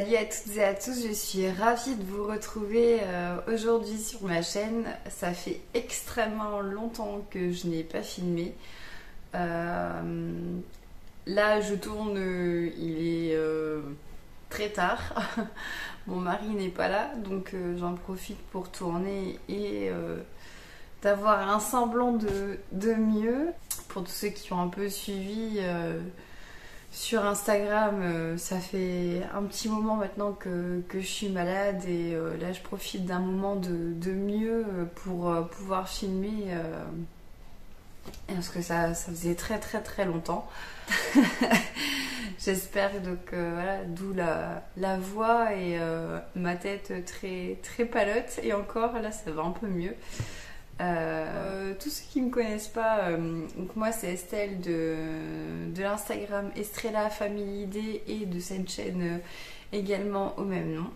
Salut à toutes et à tous, je suis ravie de vous retrouver aujourd'hui sur ma chaîne. Ça fait extrêmement longtemps que je n'ai pas filmé. Là je tourne, il est très tard. Mon mari n'est pas là, donc j'en profite pour tourner et d'avoir un semblant de mieux. Pour tous ceux qui ont un peu suivi sur Instagram, ça fait un petit moment maintenant que je suis malade et là je profite d'un moment de mieux pour pouvoir filmer parce que ça faisait très longtemps. J'espère donc voilà, d'où la voix et ma tête très palote, et encore là ça va un peu mieux. Tous ceux qui ne me connaissent pas, donc moi c'est Estelle de l'Instagram Estrella Family ID et de cette chaîne également au même nom.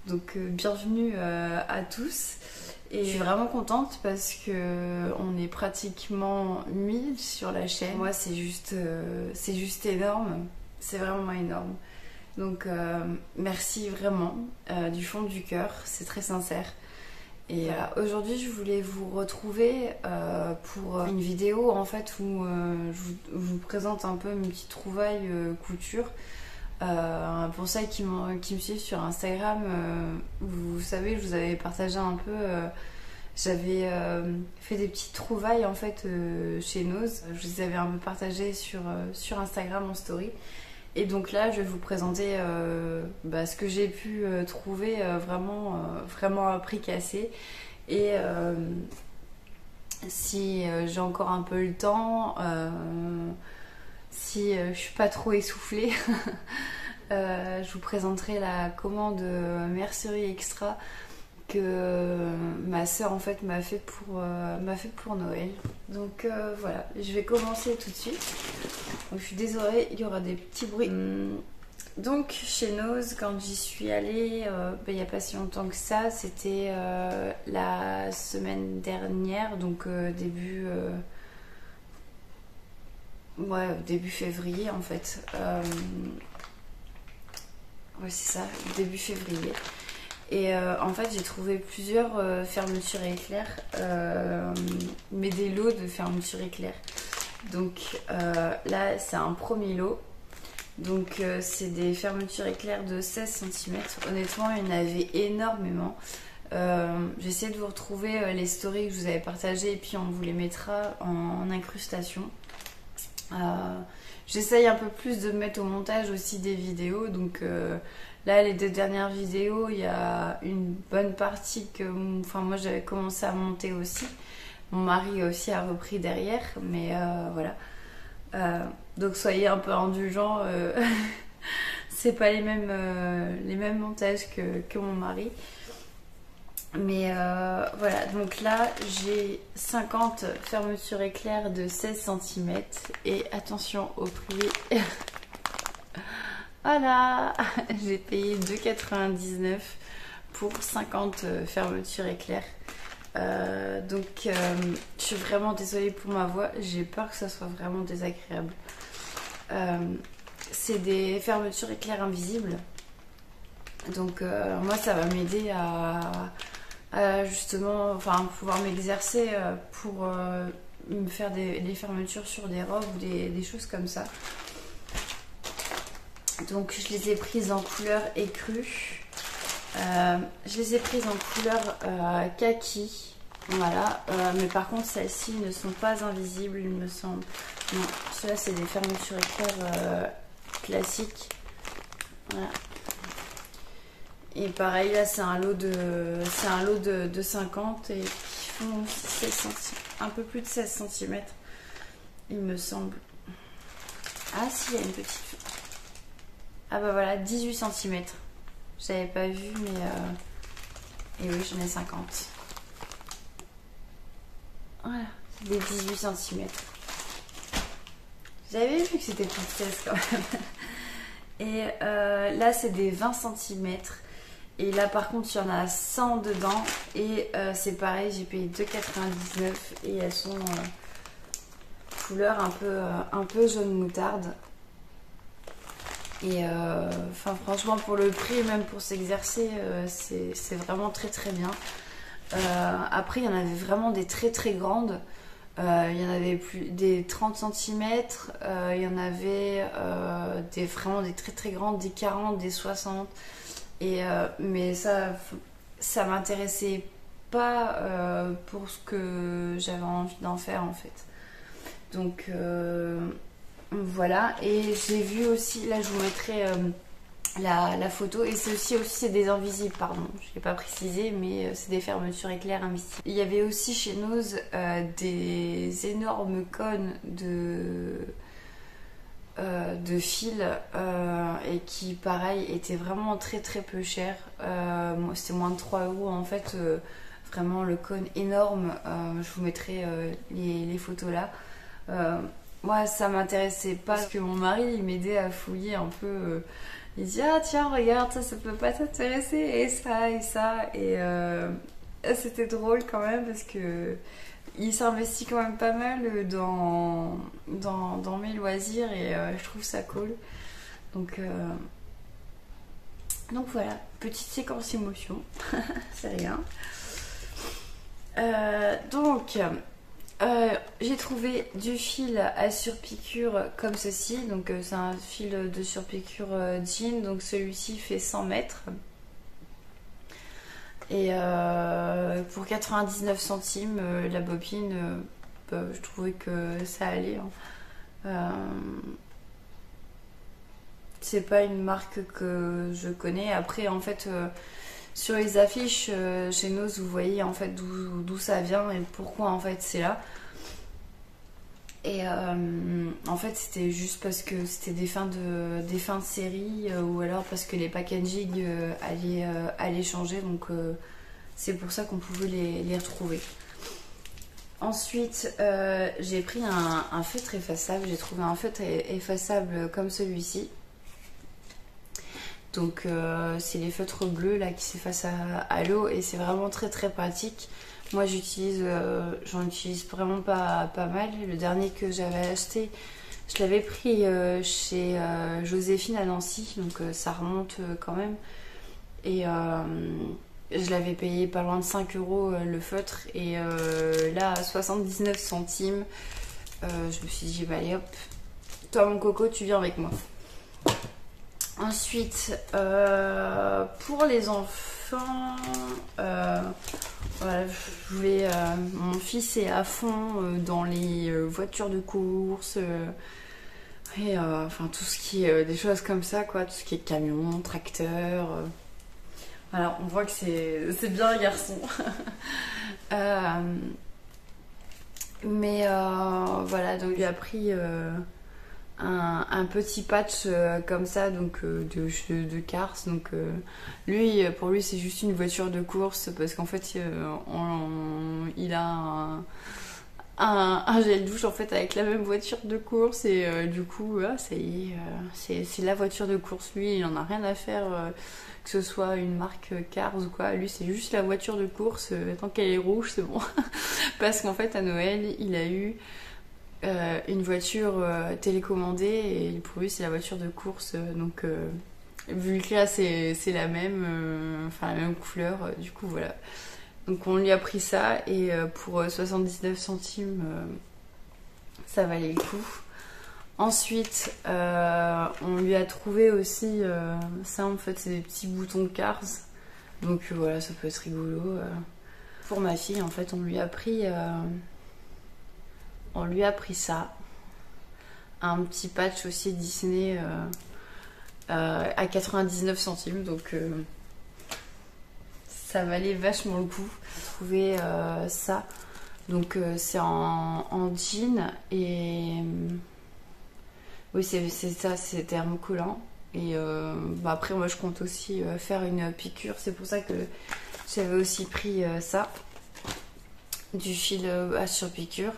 Donc bienvenue à tous. Et je suis vraiment contente parce que on est pratiquement 1000 sur la chaîne. Moi c'est juste énorme, c'est vraiment énorme. Donc merci vraiment du fond du cœur, c'est très sincère. Et aujourd'hui je voulais vous retrouver pour une vidéo en fait où je vous présente un peu mes petites trouvailles couture. Pour celles qui me suivent sur Instagram, vous savez, je vous avais partagé un peu, j'avais fait des petites trouvailles en fait chez Nose. Je vous avais un peu partagé sur Instagram en story. Et donc là, je vais vous présenter ce que j'ai pu trouver vraiment à prix cassé. Et si j'ai encore un peu le temps, si je suis pas trop essoufflée, je vous présenterai la commande Mercerie Extra que ma soeur en fait m'a fait pour Noël. Donc voilà, je vais commencer tout de suite. Donc je suis désolée, il y aura des petits bruits. Donc chez Nose, quand j'y suis allée, il n'y a pas si longtemps que ça, c'était la semaine dernière, donc début février en fait. Ouais c'est ça, début février. Et en fait j'ai trouvé plusieurs fermetures éclairs, mais des lots de fermetures éclairs. Donc là c'est un premier lot. Donc c'est des fermetures éclairs de 16 cm. Honnêtement il y en avait énormément. J'essaie de vous retrouver les stories que je vous avais partagées et puis on vous les mettra en incrustation. J'essaye un peu plus de mettre au montage aussi des vidéos. Donc là les 2 dernières vidéos, il y a une bonne partie que moi j'avais commencé à monter aussi. Mon mari aussi a repris derrière, mais voilà. Donc soyez un peu indulgents, c'est pas les mêmes montages que mon mari. Mais voilà, donc là j'ai 50 fermetures éclairs de 16 cm et attention au prix. Voilà, j'ai payé 2,99 € pour 50 fermetures éclairs. Donc je suis vraiment désolée pour ma voix, j'ai peur que ça soit vraiment désagréable. C'est des fermetures éclairs invisibles, donc moi ça va m'aider à justement pouvoir m'exercer pour me faire des fermetures sur des robes ou des choses comme ça. Donc je les ai prises en couleur écrue. Je les ai prises en couleur kaki, voilà, mais par contre celles-ci ne sont pas invisibles il me semble. Non, ceux-là c'est des fermetures éclairs classiques, voilà. Et pareil là c'est un lot de 50 et qui font 16 cm, un peu plus de 16 cm il me semble. Ah si, il y a une petite, ah bah voilà, 18 cm. J'avais pas vu, mais et oui, j'en ai 50. Voilà, des 18 cm. J'avais vu que c'était plus de 16 quand même. Et là, c'est des 20 cm. Et là, par contre, il y en a 100 dedans. Et c'est pareil, j'ai payé 2,99 € et elles sont couleur un peu jaune moutarde. Et enfin franchement pour le prix, même pour s'exercer, c'est vraiment très très bien. Après il y en avait vraiment des très très grandes. Il y en avait plus des 30 cm, il y en avait vraiment des très très grandes, des 40, des 60. Mais ça m'intéressait pas pour ce que j'avais envie d'en faire en fait. Donc voilà. Et j'ai vu aussi, là je vous mettrai la photo, et c'est des invisibles, pardon, je l'ai pas précisé, mais c'est des fermetures éclairs invisibles. Il y avait aussi chez Nose des énormes cônes de fil et qui pareil étaient vraiment très très peu chers. C'était moins de 3 € en fait, vraiment le cône énorme. Je vous mettrai les photos là. Moi ça m'intéressait pas parce que mon mari il m'aidait à fouiller un peu. Il dit ah tiens regarde ça peut pas t'intéresser, et ça et ça, et c'était drôle quand même parce que il s'investit quand même pas mal dans mes loisirs, et je trouve ça cool. Donc voilà, petite séquence émotion, c'est rien. Donc j'ai trouvé du fil à surpiqûre comme ceci. Donc c'est un fil de surpiqûre jean, donc celui-ci fait 100 mètres. Et pour 99 centimes, la bobine, je trouvais que ça allait. C'est pas une marque que je connais. Après, en fait, sur les affiches chez Nose, vous voyez en fait d'où ça vient et pourquoi en fait c'est là. Et en fait, c'était juste parce que c'était des fins de série, ou alors parce que les packaging allaient changer. Donc c'est pour ça qu'on pouvait les retrouver. Ensuite, j'ai pris un feutre effaçable. J'ai trouvé un feutre effaçable comme celui-ci. Donc c'est les feutres bleus là qui s'effacent à l'eau, et c'est vraiment très très pratique. Moi j'en utilise vraiment pas mal. Le dernier que j'avais acheté, je l'avais pris chez Joséphine à Nancy, donc ça remonte quand même. Et je l'avais payé pas loin de 5 € le feutre, et là à 79 centimes, je me suis dit bah allez hop, toi mon coco tu viens avec moi. Ensuite, pour les enfants, voilà, je voulais, mon fils est à fond dans les voitures de course, et enfin tout ce qui est des choses comme ça, quoi, tout ce qui est camion, tracteur. Voilà, on voit que c'est bien un garçon. Mais voilà, donc il a pris un petit patch comme ça, donc de Cars. Donc pour lui c'est juste une voiture de course, parce qu'en fait il a un gel douche en fait avec la même voiture de course, et du coup ça y est, c'est la voiture de course. Lui il en a rien à faire que ce soit une marque Cars ou quoi. Lui c'est juste la voiture de course, tant qu'elle est rouge c'est bon. Parce qu'en fait à Noël il a eu une voiture télécommandée, et pour lui c'est la voiture de course. Donc vu que là c'est la même, enfin la même couleur, du coup voilà. Donc on lui a pris ça, et pour 79 centimes ça valait le coup. Ensuite on lui a trouvé aussi ça, en fait c'est des petits boutons Cars, donc voilà, ça peut être rigolo. Pour ma fille en fait on lui a pris ça, un petit patch aussi Disney à 99 centimes, donc ça valait vachement le coup. J'ai trouvé ça, donc c'est en jean, et oui c'est ça, c'est thermocollant. Et après moi je compte aussi faire une piqûre, c'est pour ça que j'avais aussi pris ça, du fil à surpiqûre.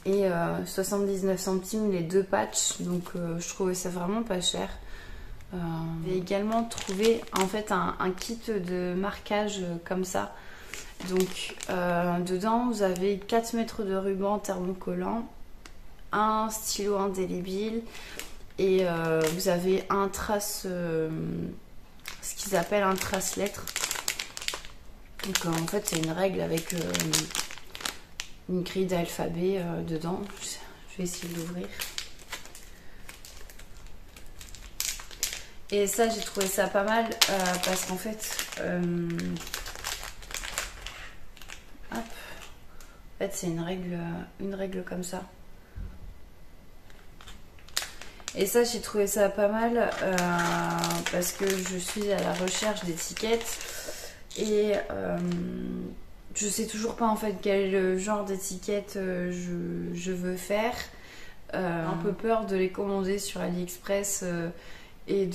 Et 79 centimes les deux patchs, donc je trouvais ça vraiment pas cher. J'ai également trouvé en fait un kit de marquage comme ça. Donc dedans vous avez 4 mètres de ruban thermocollant, un stylo indélébile, Et vous avez un trace, ce qu'ils appellent un trace-lettre. Donc en fait c'est une règle avec une grille d'alphabet dedans. Je vais essayer de l'ouvrir. Et ça j'ai trouvé ça pas mal parce qu'en fait, hop, en fait c'est une règle comme ça. Et ça j'ai trouvé ça pas mal parce que je suis à la recherche d'étiquettes. Et je sais toujours pas en fait quel genre d'étiquette je veux faire. Un peu peur de les commander sur AliExpress et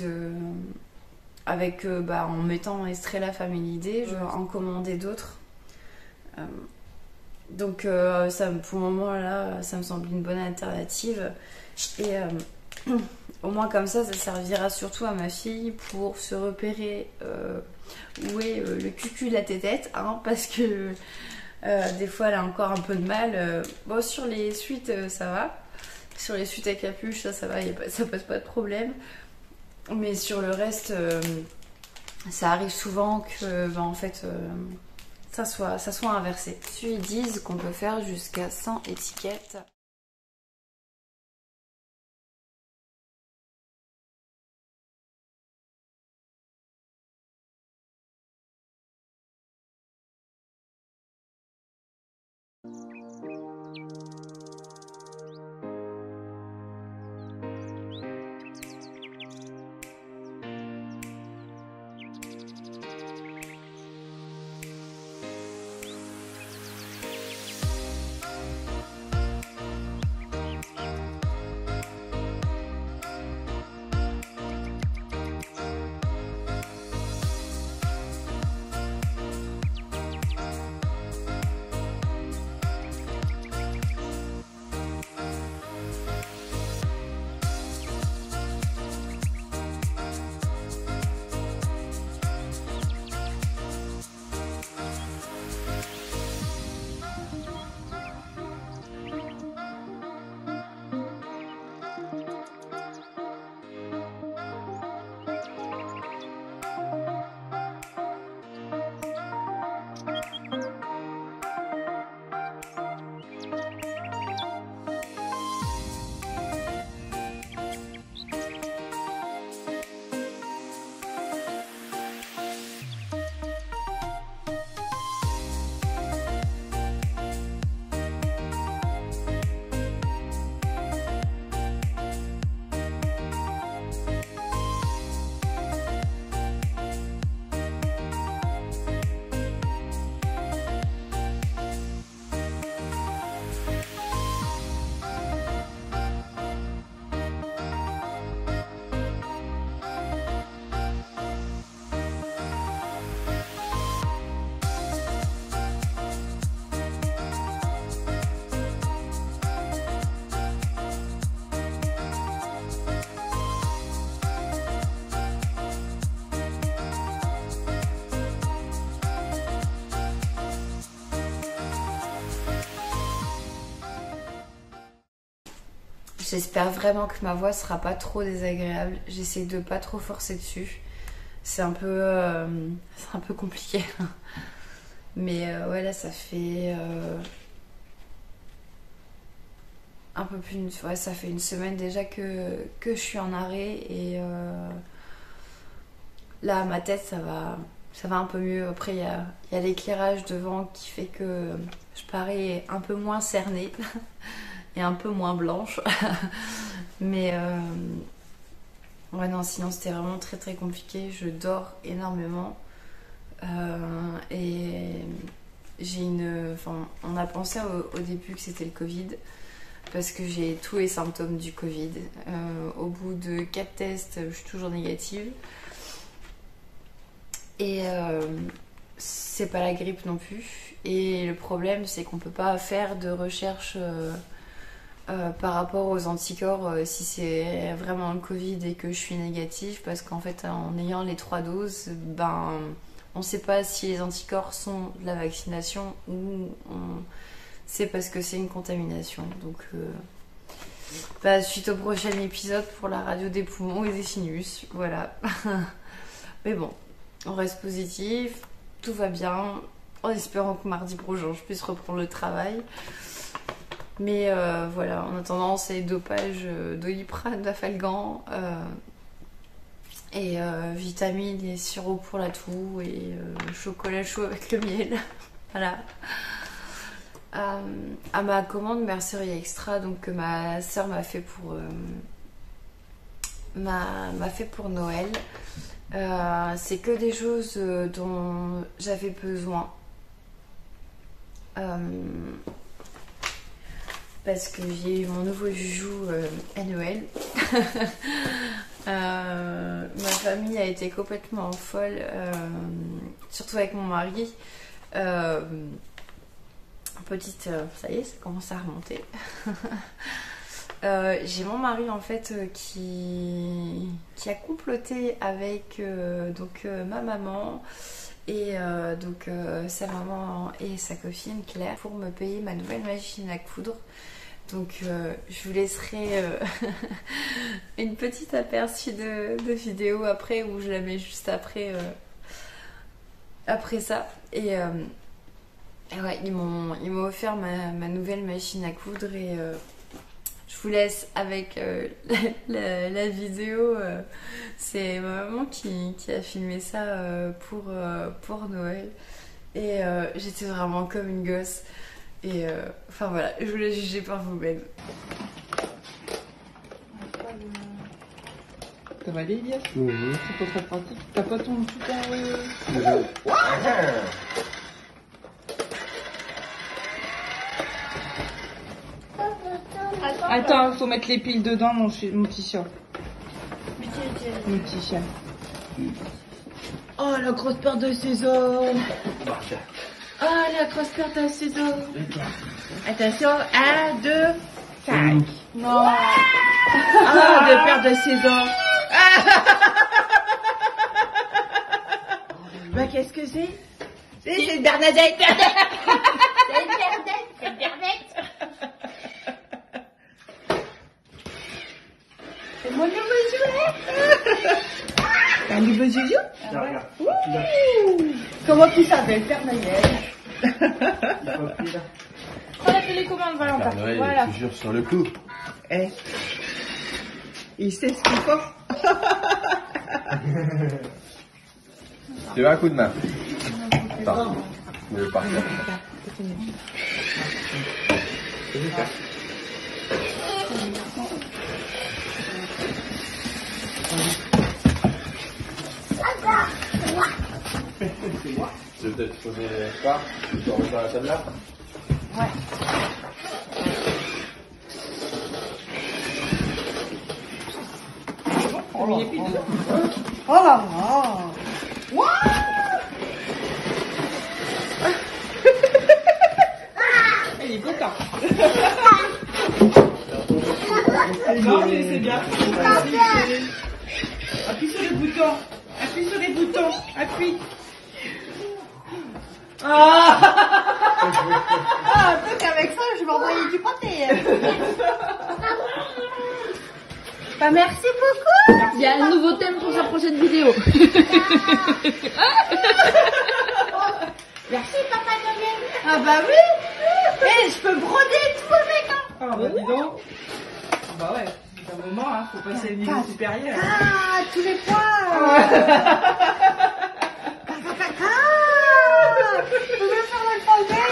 en mettant Estrella Family Day, je vais en commander d'autres. Donc pour le moment là, ça me semble une bonne alternative. Et au moins comme ça servira surtout à ma fille pour se repérer où est le cucu de la tétette, hein, parce que des fois elle a encore un peu de mal. Bon, sur les suites ça va, sur les suites à capuche ça va, ça pose pas de problème, mais sur le reste ça arrive souvent que en fait ça soit inversé. Ils disent qu'on peut faire jusqu'à 100 étiquettes. J'espère vraiment que ma voix sera pas trop désagréable. J'essaie de pas trop forcer dessus. C'est un peu compliqué. Mais ouais, là ça fait un peu plus ouais, ça fait une semaine déjà que je suis en arrêt. Et là ma tête ça va un peu mieux. Après il y a l'éclairage devant qui fait que je parais un peu moins cernée. Et un peu moins blanche. Mais ouais, non, sinon c'était vraiment très très compliqué. Je dors énormément. Et on a pensé au début que c'était le Covid, parce que j'ai tous les symptômes du Covid. Au bout de 4 tests, je suis toujours négative. Et c'est pas la grippe non plus. Et le problème, c'est qu'on peut pas faire de recherche par rapport aux anticorps si c'est vraiment le Covid et que je suis négative, parce qu'en fait en ayant les 3 doses, on sait pas si les anticorps sont de la vaccination ou c'est parce que c'est une contamination. Donc suite au prochain épisode pour la radio des poumons et des sinus. Voilà. Mais bon, on reste positif, tout va bien, en espérant que mardi prochain je puisse reprendre le travail. Mais voilà, en attendant, c'est dopage Doliprane, Dafalgan, et vitamines et sirop pour la toux, et chocolat chaud avec le miel. Voilà. À ma commande Mercerie Extra, donc que ma soeur m'a fait pour Noël. C'est que des choses dont j'avais besoin. Parce que j'ai eu mon nouveau joujou à Noël. Ma famille a été complètement folle, surtout avec mon mari. Ça y est, ça commence à remonter. J'ai mon mari en fait qui a comploté avec ma maman et sa maman et sa copine Claire pour me payer ma nouvelle machine à coudre. Donc je vous laisserai une petite aperçu de vidéo après, où je la mets juste après ça. Et ouais, ils m'ont offert ma nouvelle machine à coudre, et je vous laisse avec la vidéo. C'est ma maman qui a filmé ça pour Noël, et j'étais vraiment comme une gosse. Et enfin voilà, je vous laisse juger par vous-même. Ça va aller, Elias? C'est pas très pratique. T'as pas ton super... Attends, faut mettre les piles dedans, mon petit chat. Mon petit chat. Oh, la grosse paire de ciseaux. Oh, la grosse paire de ciseaux. Attention, 1, 2, 5. Non. Oh, 2 paires de ciseaux. Bah, qu'est-ce que c'est? C'est une Bernadette. C'est une Bernadette. C'est une Bernadette. C'est mon nouveau jouet. T'as un nouveau joujou? Tiens, regarde. Comment tu s'appelles, Père Noël? Prends la télécommande, Valentin. Père Noël, Voilà. il est toujours sur le coup. Eh. Il sait ce qu'il faut. Tu veux un coup de main? Attends, je vais partir. Je vais peut-être poser ça, tu remets sur la table là. Ouais. Oh là là. Il est content. Non mais c'est bien. Appuie sur les boutons. Appuie sur les boutons. Appuie. Donc avec ça, je vais envoyer du pâté. Bah merci beaucoup. Il y a un nouveau thème pour sa prochaine vidéo. Merci Papa Noël. Ah bah oui. Et je peux broder tout avec. Ah bah dis donc. Bah ouais, c'est un moment, hein, faut passer le niveau supérieur. Ah, tous les points. Tu veux faire l'alphabet?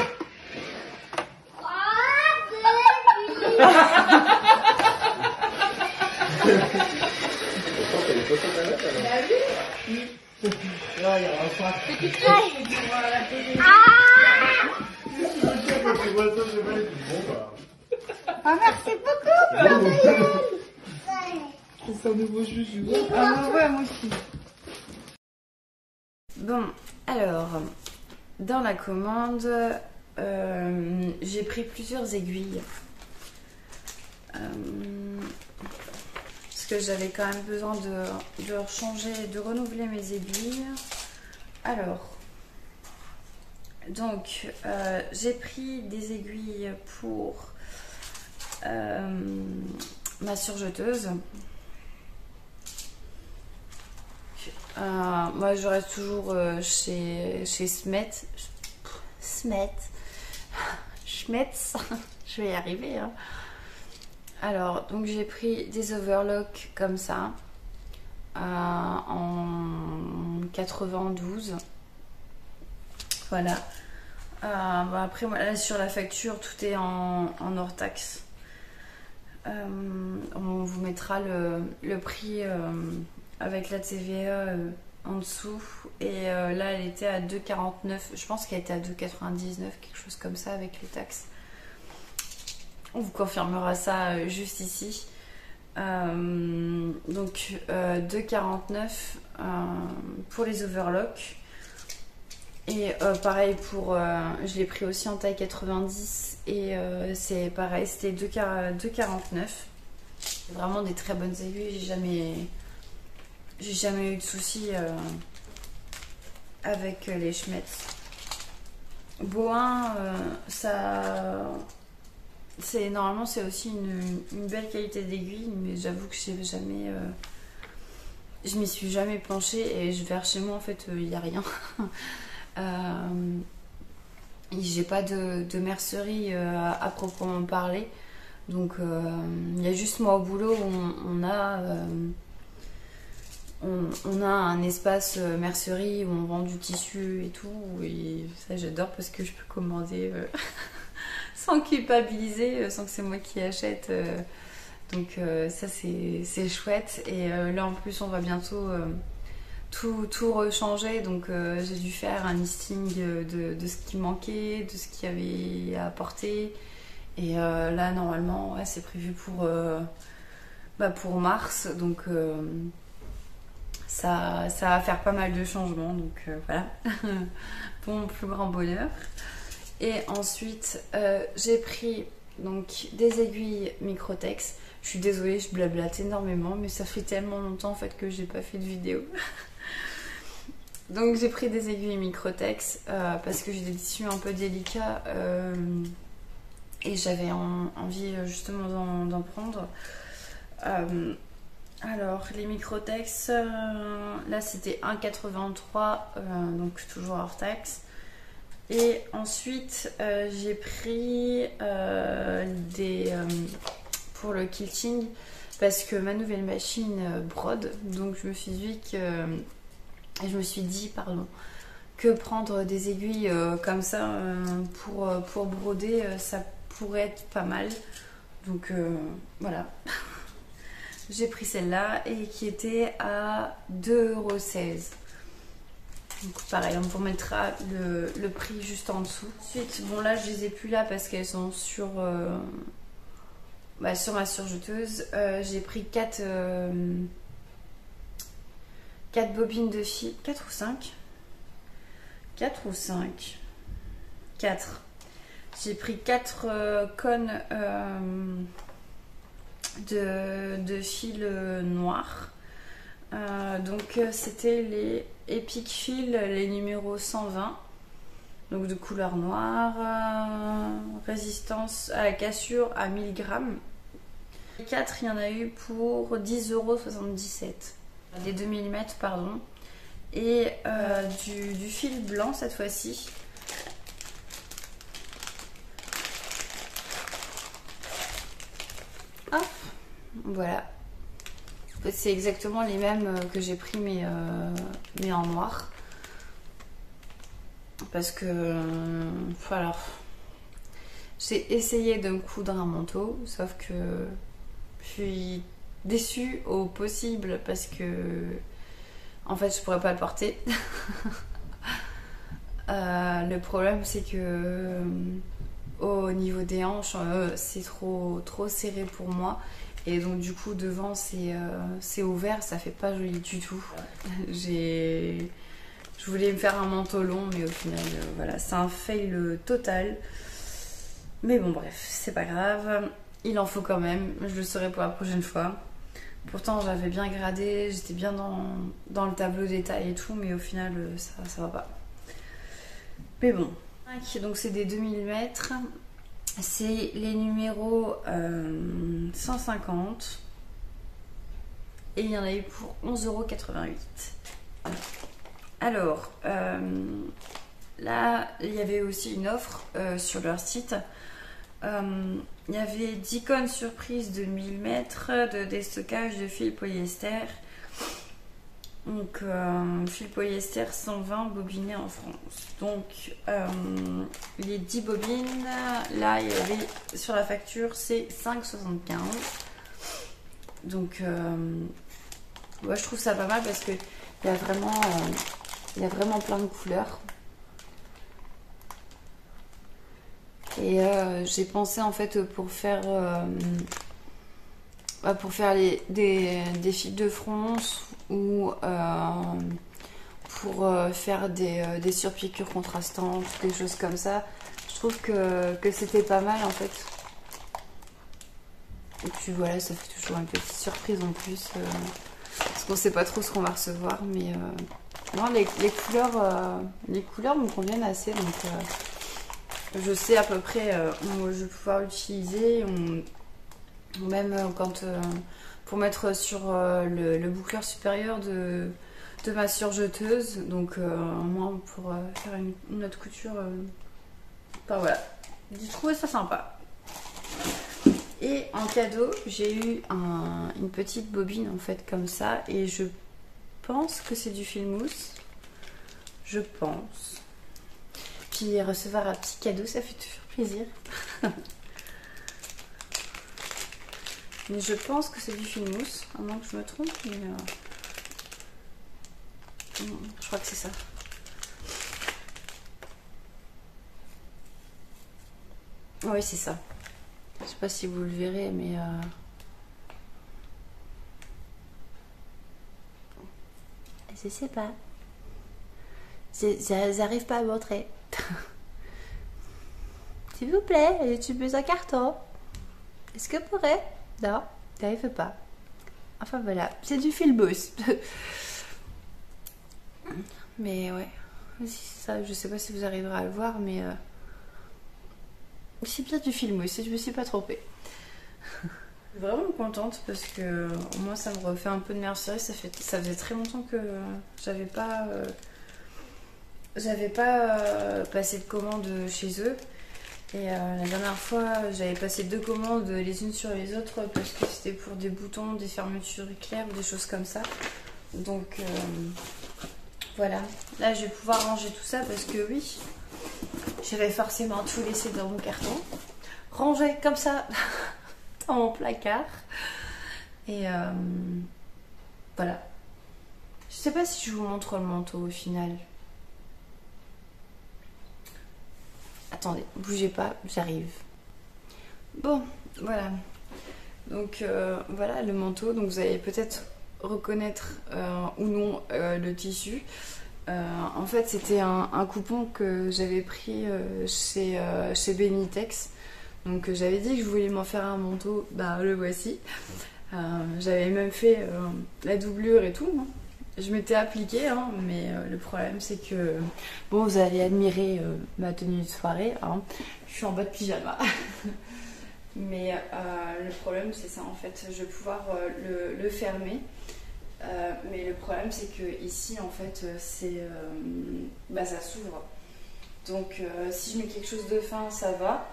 Ah, merci beaucoup. C'est un nouveau joujou. Ah ouais, moi aussi. Bon, alors, dans la commande, j'ai pris plusieurs aiguilles. Parce que j'avais quand même besoin de changer, de renouveler mes aiguilles. Alors, donc, j'ai pris des aiguilles pour ma surjeteuse. Moi je reste toujours chez Schmetz. Je vais y arriver hein. Alors donc j'ai pris des overlocks comme ça en 92. Voilà. Bon, après moi, là sur la facture tout est en hors taxe. On vous mettra le prix avec la TVA en dessous. Et là elle était à 2,49. Je pense qu'elle était à 2,99, quelque chose comme ça avec les taxes. On vous confirmera ça juste ici. Donc 2,49 pour les overlocks. Et pareil pour... je l'ai pris aussi en taille 90 et c'est pareil, c'était 2,49. Vraiment des très bonnes aiguilles, j'ai jamais eu de soucis avec les Schmetz. Boin, ça... Normalement c'est aussi une belle qualité d'aiguille, mais j'avoue que j'ai jamais... je m'y suis jamais penchée et vers chez moi en fait il n'y a rien. J'ai pas de mercerie à proprement parler, donc il y a juste moi au boulot où on a un espace mercerie où on vend du tissu et tout, et ça j'adore parce que je peux commander sans culpabiliser, sans que c'est moi qui achète, donc ça c'est chouette. Et là en plus on va bientôt tout rechanger, donc j'ai dû faire un listing de ce qui manquait, de ce qu'il y avait à apporter. Et là normalement ouais, c'est prévu pour mars, donc ça va faire pas mal de changements, donc voilà. Pour mon plus grand bonheur. Et ensuite j'ai pris donc des aiguilles Microtex. Je suis désolée, je blablate énormément, mais ça fait tellement longtemps en fait que j'ai pas fait de vidéo. Donc j'ai pris des aiguilles Microtex parce que j'ai des tissus un peu délicats et j'avais envie justement d'en prendre. Alors les Microtex, là c'était 1,83, donc toujours hors taxe. Et ensuite j'ai pris pour le quilting parce que ma nouvelle machine brode, donc je me suis dit que prendre des aiguilles comme ça pour broder, ça pourrait être pas mal. Donc voilà. J'ai pris celle-là et qui était à 2,16 €. Donc pareil, on vous mettra le prix juste en dessous. Ensuite, bon là je les ai plus là parce qu'elles sont sur ma surjeteuse. J'ai pris 4 bobines de fil, 4 ou 5. 4 ou 5. 4. J'ai pris 4 cônes de fil noir. Donc c'était les Epic Fil, les numéros 120. Donc de couleur noire, résistance à la cassure à 1000 grammes. Les 4, il y en a eu pour 10,77 €. Des 2 mm, pardon. Et du fil blanc cette fois-ci. Hop, voilà. En fait, c'est exactement les mêmes que j'ai pris, mais en noir. Parce que, voilà. J'ai essayé de me coudre un manteau, sauf que je suis déçue au possible parce que, en fait, je pourrais pas le porter. Le problème, c'est que au niveau des hanches, c'est trop serré pour moi. Et donc du coup devant c'est ouvert, ça fait pas joli du tout. Je voulais me faire un manteau long, mais au final voilà, c'est un fail total. Mais bon bref, c'est pas grave, il en faut quand même, je le saurai pour la prochaine fois. Pourtant j'avais bien gradé, j'étais bien dans le tableau détail et tout, mais au final ça va pas. Mais bon, donc c'est des 2 mm. C'est les numéros 150 et il y en a eu pour 11,88 €. Alors, là, il y avait aussi une offre sur leur site. Il y avait 10 cônes surprises de 1000 mètres de déstockage de fil polyester. Donc, fil polyester 120 bobinés en France. Donc, les 10 bobines, là, il y avait sur la facture, c'est 5,75 €. Donc, moi, je trouve ça pas mal parce que il y a vraiment plein de couleurs. Et j'ai pensé en fait pour faire des fils de France ou pour faire des surpiqûres contrastantes, des choses comme ça. Je trouve que c'était pas mal en fait. Et puis voilà, ça fait toujours une petite surprise en plus. Parce qu'on sait pas trop ce qu'on va recevoir. Mais non, les couleurs me conviennent assez. Donc je sais à peu près où je vais pouvoir l'utiliser. Même quand pour mettre sur le boucleur supérieur de ma surjeteuse. Donc moi pour faire une autre couture. Enfin voilà. J'ai trouvé ça sympa. Et en cadeau, j'ai eu une petite bobine en fait comme ça. Et je pense que c'est du fil mousse. Je pense. Puis recevoir un petit cadeau, ça fait toujours plaisir. Mais je pense que c'est du fil mousse, à moins que je me trompe. Mais je crois que c'est ça. Oui, c'est ça. Je sais pas si vous le verrez, mais je sais pas. J'arrive pas à montrer. S'il vous plaît, tu veux un carton? Est-ce que pourrait? Non, t'arrives pas. Enfin voilà, c'est du fil mousse. Mais ouais, ça, je sais pas si vous arriverez à le voir, mais c'est bien du fil mousse, je me suis pas trompée. Je suis vraiment contente parce que au moins ça me refait un peu de mercerie. Ça faisait très longtemps que j'avais pas passé de commande chez eux. Et la dernière fois, j'avais passé 2 commandes les unes sur les autres parce que c'était pour des boutons, des fermetures éclairs ou des choses comme ça. Donc voilà, là je vais pouvoir ranger tout ça parce que oui, j'avais forcément tout laissé dans mon carton, rangé comme ça dans mon placard. Et voilà. Je sais pas si je vous montre le manteau au final. Attendez, bougez pas, j'arrive. Bon, voilà. Donc voilà le manteau. Donc vous allez peut-être reconnaître ou non le tissu. En fait, c'était un coupon que j'avais pris chez Benitex. Donc j'avais dit que je voulais m'en faire un manteau. Bah le voici. J'avais même fait la doublure et tout. Hein. Je m'étais appliquée, hein, mais le problème c'est que, bon, vous allez admirer ma tenue de soirée, hein. Je suis en bas de pyjama. Mais le problème c'est ça en fait, je vais pouvoir le fermer. Mais le problème c'est que ici en fait ça s'ouvre. Donc si je mets quelque chose de fin ça va.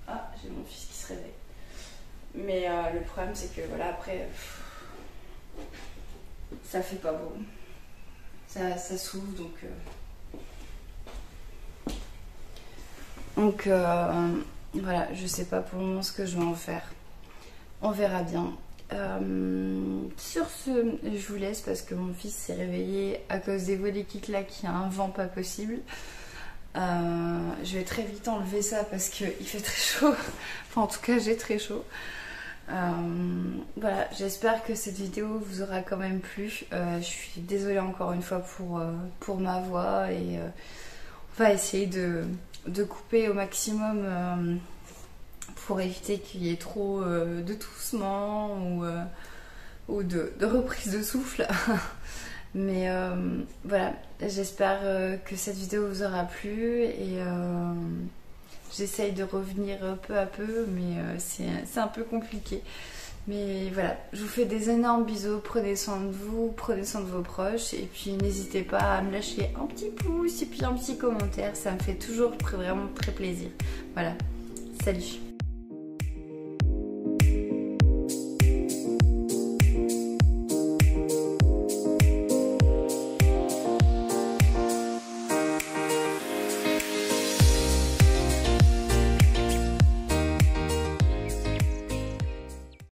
Ah, j'ai mon fils qui se réveille. Mais le problème c'est que voilà après... ça fait pas beau. Ça s'ouvre donc voilà, je sais pas pour le moment ce que je vais en faire. On verra bien. Sur ce, je vous laisse parce que mon fils s'est réveillé à cause des volets qui claquent, il y a un vent pas possible. Je vais très vite enlever ça parce qu'il fait très chaud. Enfin en tout cas j'ai très chaud. Voilà, j'espère que cette vidéo vous aura quand même plu. Je suis désolée encore une fois pour ma voix et on va essayer de couper au maximum pour éviter qu'il y ait trop de toussement ou de reprise de souffle. Mais voilà, j'espère que cette vidéo vous aura plu et j'essaye de revenir peu à peu, mais c'est un peu compliqué. Mais voilà, je vous fais des énormes bisous, prenez soin de vous, prenez soin de vos proches, et puis n'hésitez pas à me lâcher un petit pouce et puis un petit commentaire, ça me fait toujours vraiment très plaisir. Voilà, salut!